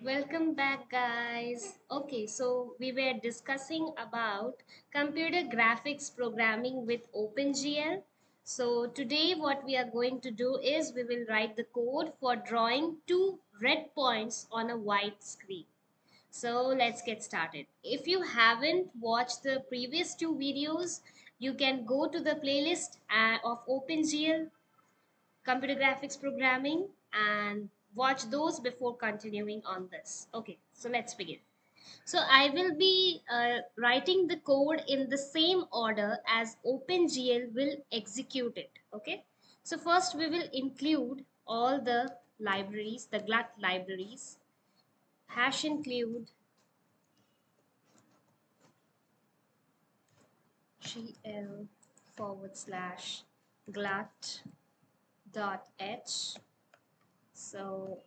Welcome back, guys. Okay, so we were discussing about computer graphics programming with OpenGL. So today what we are going to do is we will write the code for drawing two red points on a white screen. So let's get started. If you haven't watched the previous two videos, you can go to the playlist of OpenGL computer graphics programming and watch those before continuing on this. Okay, so let's begin. So I will be writing the code in the same order as OpenGL will execute it. Okay, so first we will include all the libraries, the GLUT libraries, hash include gl forward slash glut dot h. So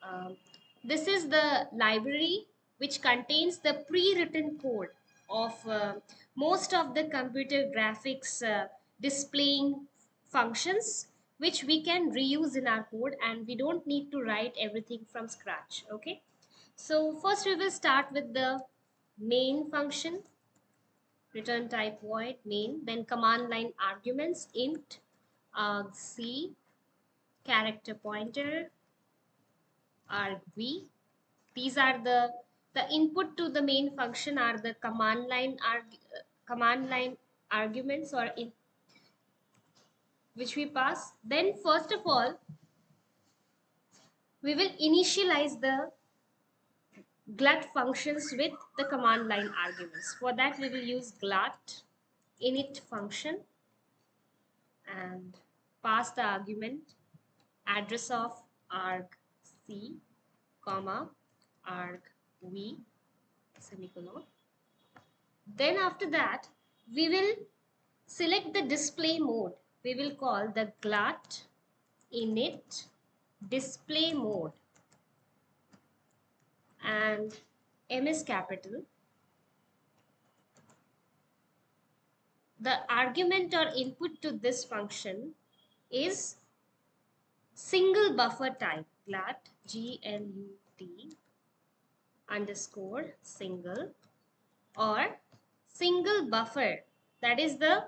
this is the library which contains the pre-written code of most of the computer graphics displaying functions which we can reuse in our code, and we don't need to write everything from scratch. Okay, so first we will start with the main function, return type void main, then command line arguments int argc, character pointer argv. These are the input to the main function are the command line arguments or in which we pass. Then first of all we will initialize the glut functions with the command line arguments. For that we will use glut init function and pass the argument address of argc comma argv semicolon. Then after that we will select the display mode. We will call the glut init display mode and M is capital. The argument or input to this function is single buffer type glut glut underscore single or single buffer, that is the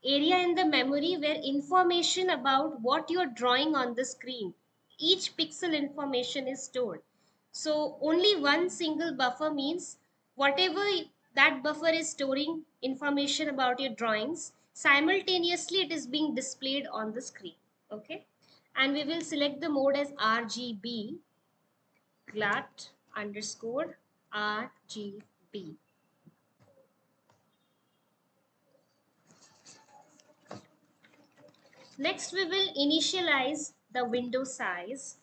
area in the memory where information about what you're drawing on the screen, each pixel information is stored. So only one single buffer means whatever that buffer is storing information about your drawings, simultaneously it is being displayed on the screen. Okay, and we will select the mode as RGB glut underscore RGB. Next, we will initialize the window size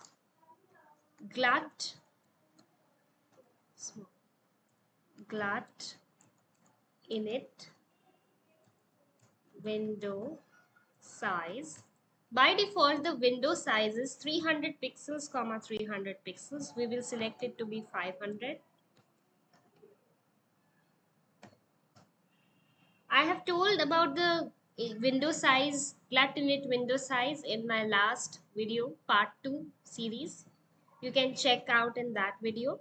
glut glut init window size. By default, the window size is 300 pixels, comma 300 pixels. We will select it to be 500. I have told about the window size, glut init window size in my last video, part 2 series. You can check out in that video.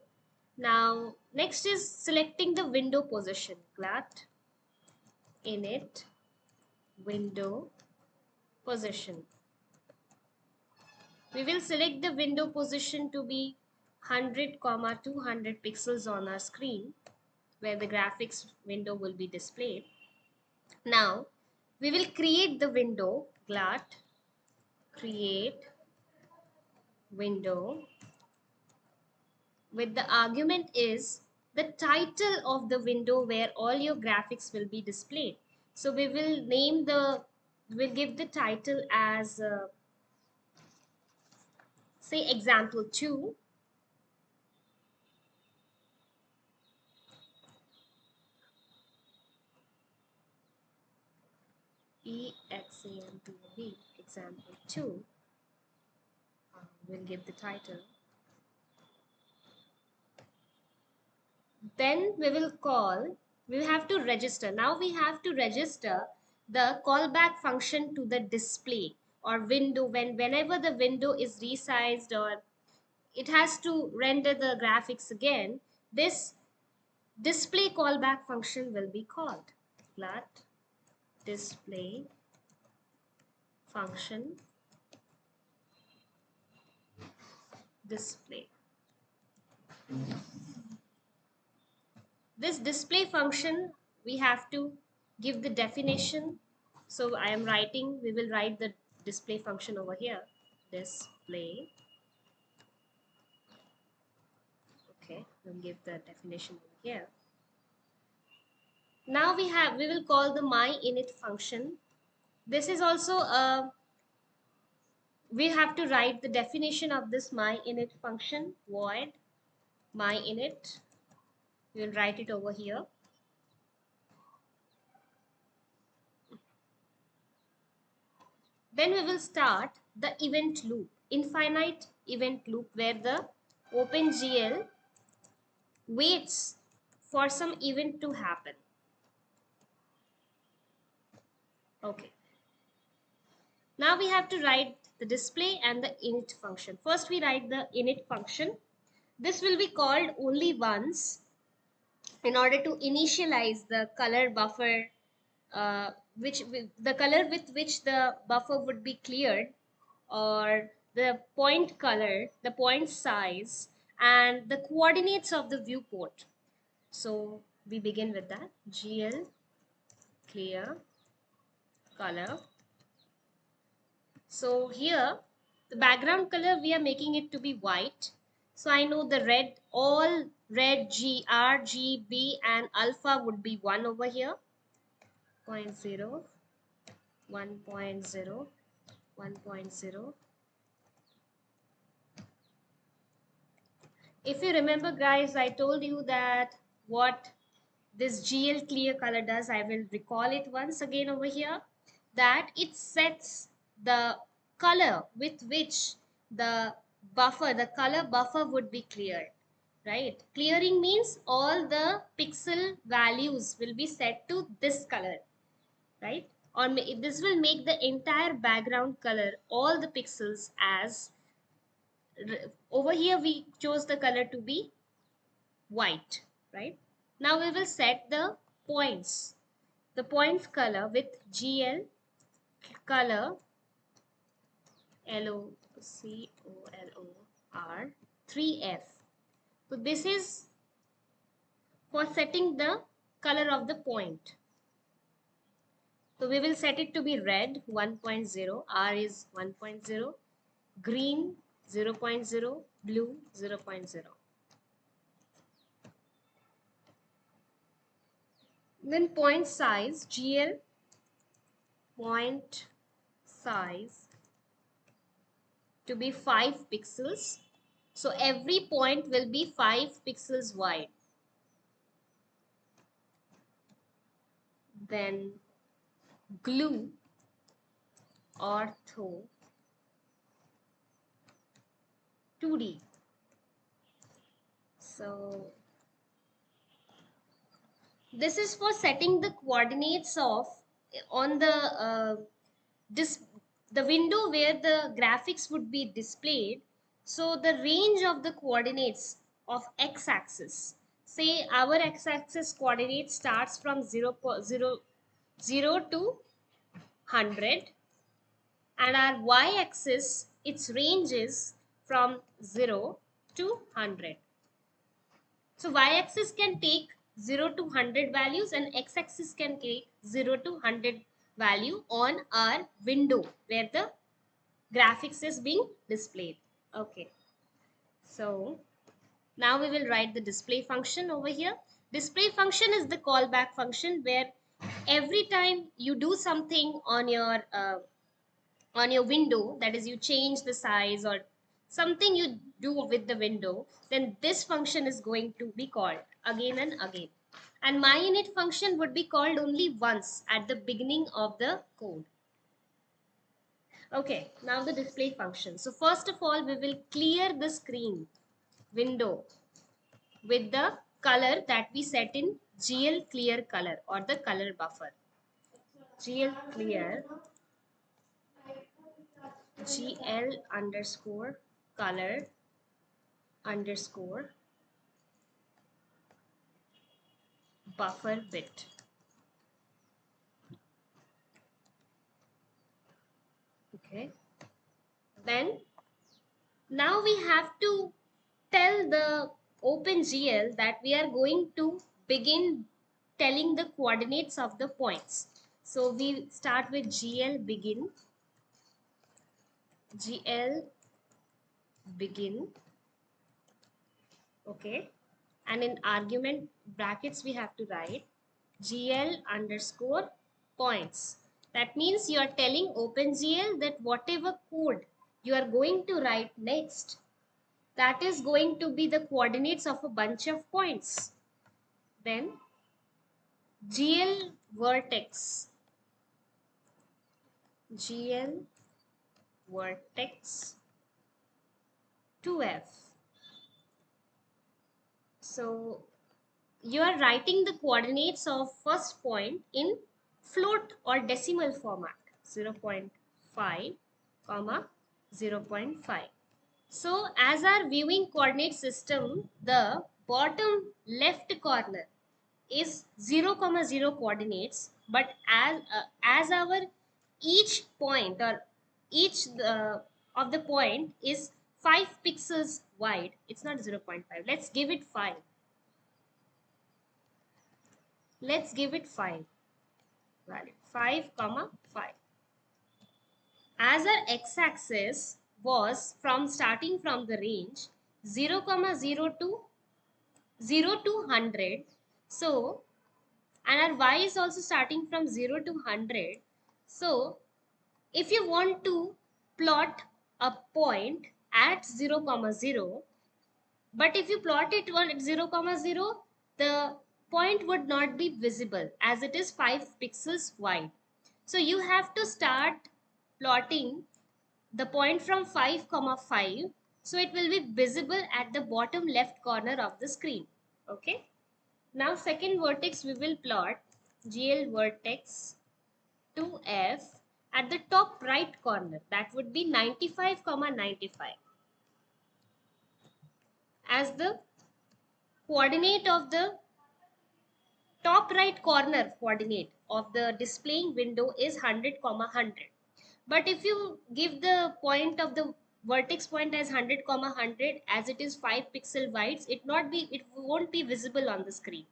Now, next is selecting the window position. Glut init window position. We will select the window position to be 100, 200 pixels on our screen where the graphics window will be displayed. Now, we will create the window glut create window with the argument is the title of the window where all your graphics will be displayed. So we will we'll give the title as say example 2. EXAMPLE example 2. We'll give the title. Then we will have to register. Now we have to register the callback function to the display or window whenever the window is resized or it has to render the graphics again, this display callback function will be called. Glut display function display. This display function, we have to give the definition. So I am writing, we will write the display function over here. Display. Okay, we'll give the definition over here. Now we will call the myInit function. This is also a, we have to write the definition of this myInit function. Void myInit. We will write it over here. Then we will start the event loop, infinite event loop, where the OpenGL waits for some event to happen. Okay. Now we have to write the display and the init function. First we write the init function. This will be called only once in order to initialize the color buffer, the color with which the buffer would be cleared, or the point color, the point size, and the coordinates of the viewport. So we begin with that. GL clear color. So here the background color, we are making it to be white. So I know the red, all red, G, R, G, B and alpha would be 1 over here. 0, 1.0, 1.0. If you remember guys, I told you that what this GL clear color does, I will recall it once again over here, that it sets the color with which the buffer, the color buffer would be cleared, right? Clearing means all the pixel values will be set to this color, right? Or this will make the entire background color, all the pixels as, over here we chose the color to be white, right? Now we will set the points, the points color with GL color LOCOLOR 3F. So this is for setting the color of the point. So we will set it to be red 1.0, R is 1.0, green 0.0, blue 0.0. Then point size, GL point size to be 5 pixels. So every point will be 5 pixels wide. Then glue ortho 2D. So this is for setting the coordinates of on the window where the graphics would be displayed. So the range of the coordinates of x-axis, say our x-axis coordinate starts from 0 to 100, and our y-axis, its range is from 0 to 100. So y-axis can take 0 to 100 values and x-axis can take 0 to 100 value on our window where the graphics is being displayed. Okay. So now we will write the display function over here. Display function is the callback function where every time you do something on your window, that is you change the size or something you do with the window, then this function is going to be called again and again. And myInit function would be called only once at the beginning of the code. Okay, now the display function. So first of all, we will clear the screen window with the color that we set in GL clear color or the color buffer. GL clear GL underscore color underscore buffer bit. Okay. Then now we have to tell the OpenGL that we are going to begin telling the coordinates of the points. So we start with GL begin, GL begin, okay, and in argument brackets we have to write GL underscore points. That means you are telling OpenGL that whatever code you are going to write next, that is going to be the coordinates of a bunch of points. Then GL vertex, GL vertex 2F. So you are writing the coordinates of first point in float or decimal format 0.5 comma 0.5. So as our viewing coordinate system, the bottom left corner is 0 comma 0 coordinates, but as our each point or each of the point is 5 pixels wide, it's not 0.5, let's give it 5. Let's give it 5 value 5 comma 5. As our x-axis was from starting from the range 0 comma 0 to 0 to 100, so and our y is also starting from 0 to 100. So if you want to plot a point at 0 comma 0, but if you plot it at 0 comma 0, the point would not be visible as it is 5 pixels wide. So you have to start plotting the point from 5 comma 5, so it will be visible at the bottom left corner of the screen. Okay. Now second vertex we will plot GL vertex 2F at the top right corner, that would be 95 comma 95 as the coordinate of the top right corner coordinate of the displaying window is 100 comma 100. But if you give the point of the vertex point as 100 comma 100, as it is 5 pixel wide, it won't be visible on the screen.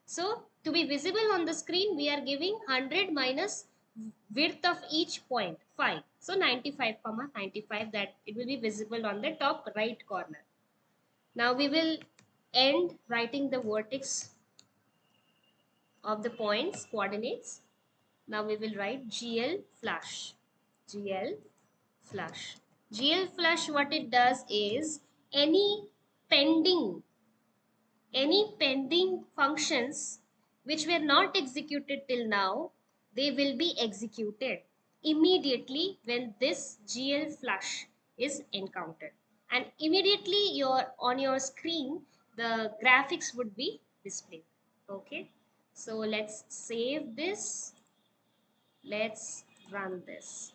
So to be visible on the screen, we are giving 100 minus width of each point 5. So 95 comma 95, that it will be visible on the top right corner. Now we will end writing the vertex of the points coordinates. Now we will write GL flush. GL flush. GL flush, what it does is pending any pending functions which were not executed till now, they will be executed immediately when this GL flush is encountered, and immediately on your screen the graphics would be displayed. Okay, so let's save this, let's run this.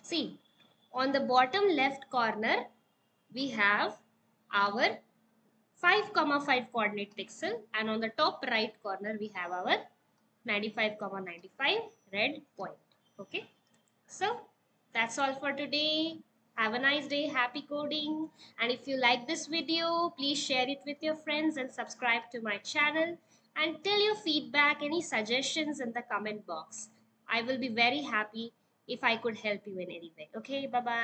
See, on the bottom left corner we have our 5 comma 5 coordinate pixel, and on the top right corner we have our 95 comma 95 red point. Okay, so that's all for today. Have a nice day, happy coding, and if you like this video, please share it with your friends and subscribe to my channel, and tell your feedback, any suggestions in the comment box. I will be very happy if I could help you in any way. Okay, bye bye.